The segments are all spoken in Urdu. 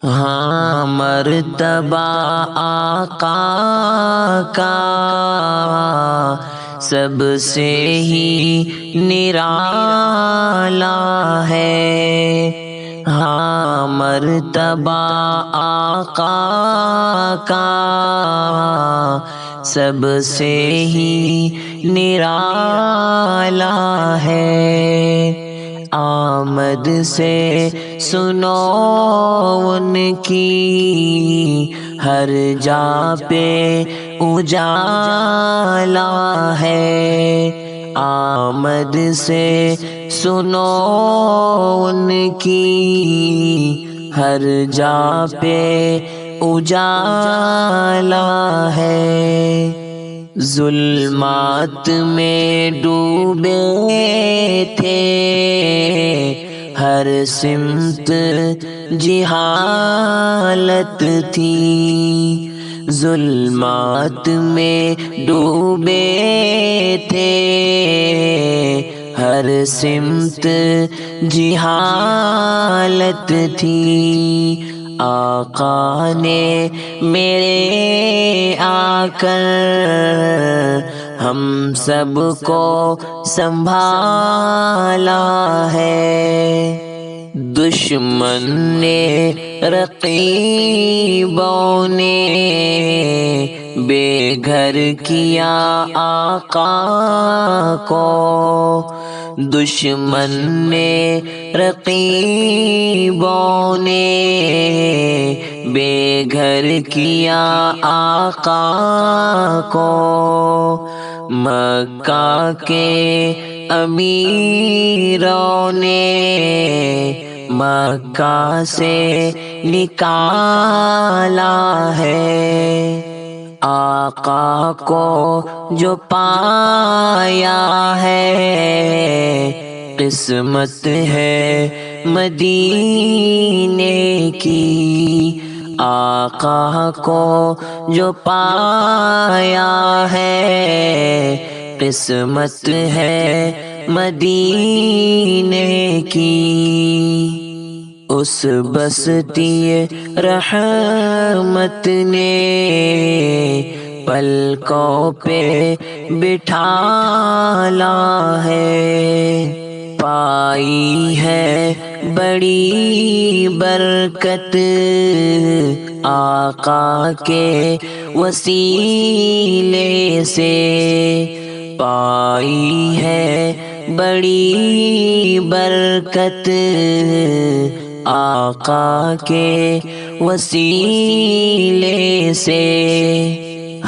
ہاں مرتبہ آقا کا سب سے ہی نرالا ہے۔ ہاں مرتبہ آقا کا سب سے ہی نرالا ہے۔ آمد سے سنو ان کی ہر جا پہ اجالا ہے۔ آمد سے سنو ان کی ہر جا پہ اجالا ہے۔ ظلمات میں ڈوبے تھے ہر سمت جہالت تھی۔ ظلمات میں ڈوبے تھے ہر سمت جہالت تھی۔ آقا نے میرے آ کر ہم سب کو سنبھالا ہے۔ دشمن نے رقیبوں نے بے گھر کیا آقا کو۔ دشمن نے رقیبوں نے بے گھر کیا آقا کو۔ مکہ کے امیروں نے مکہ سے نکالا ہے۔ آقا کو جو پایا ہے قسمت ہے مدینے کی۔ آقا کو جو پایا ہے قسمت ہے مدینے کی۔ اس بستی رحمت نے پلکوں پہ بٹھالا ہے۔ پائی ہے بڑی برکت آقا کے وسیلے سے۔ پائی ہے بڑی برکت آقا کے وسیلے سے۔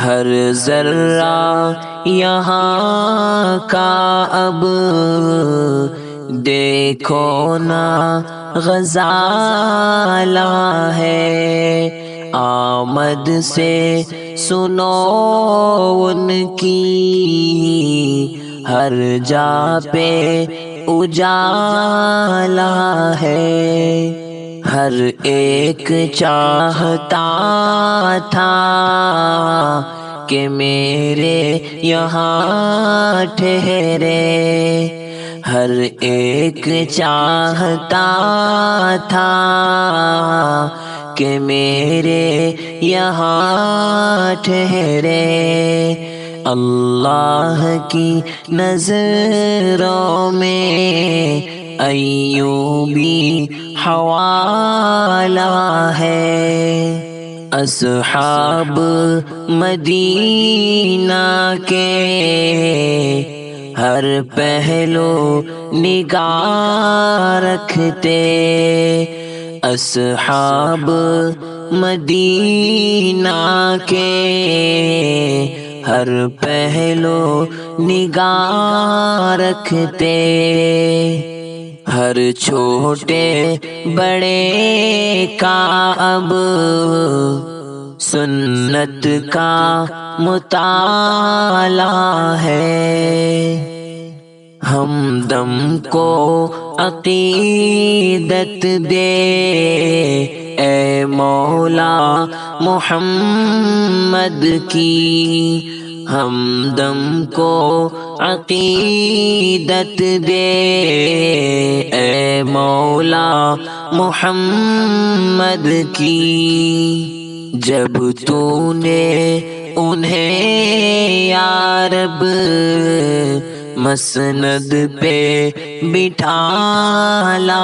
ہر ذرہ یہاں کا اب دیکھو نا غزالہ ہے۔ آمد سے سنو ان کی ہر جا پہ اجالا ہے۔ ہر ایک چاہتا تھا کہ میرے یہاں ٹھہرے۔ ہر ایک چاہتا تھا کہ میرے یہاں ٹھہرے۔ اللہ کی نظروں میں ایوبی حوالہ ہے۔ اصحاب مدینہ کے ہر پہلو نگاہ رکھتے۔ اصحاب مدینہ کے ہر پہلو نگاہ رکھتے۔ ہر چھوٹے بڑے کا اب سنت کا مطالعہ ہے۔ ہمدم کو عقیدت دے اے مولا محمد کی۔ ہمدم کو عقیدت دے، اے مولا محمد کی۔ جب تو نے انہیں یا رب مسند پہ بٹھالا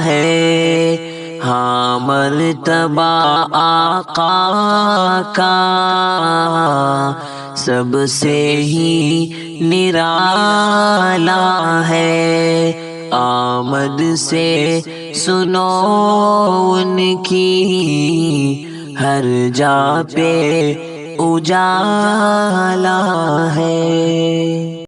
ہے، ہاں مرتبہ آقا کا سب سے ہی نرالا ہے۔ آمد سے سنو ان کی ہر جا پہ اجالا ہے۔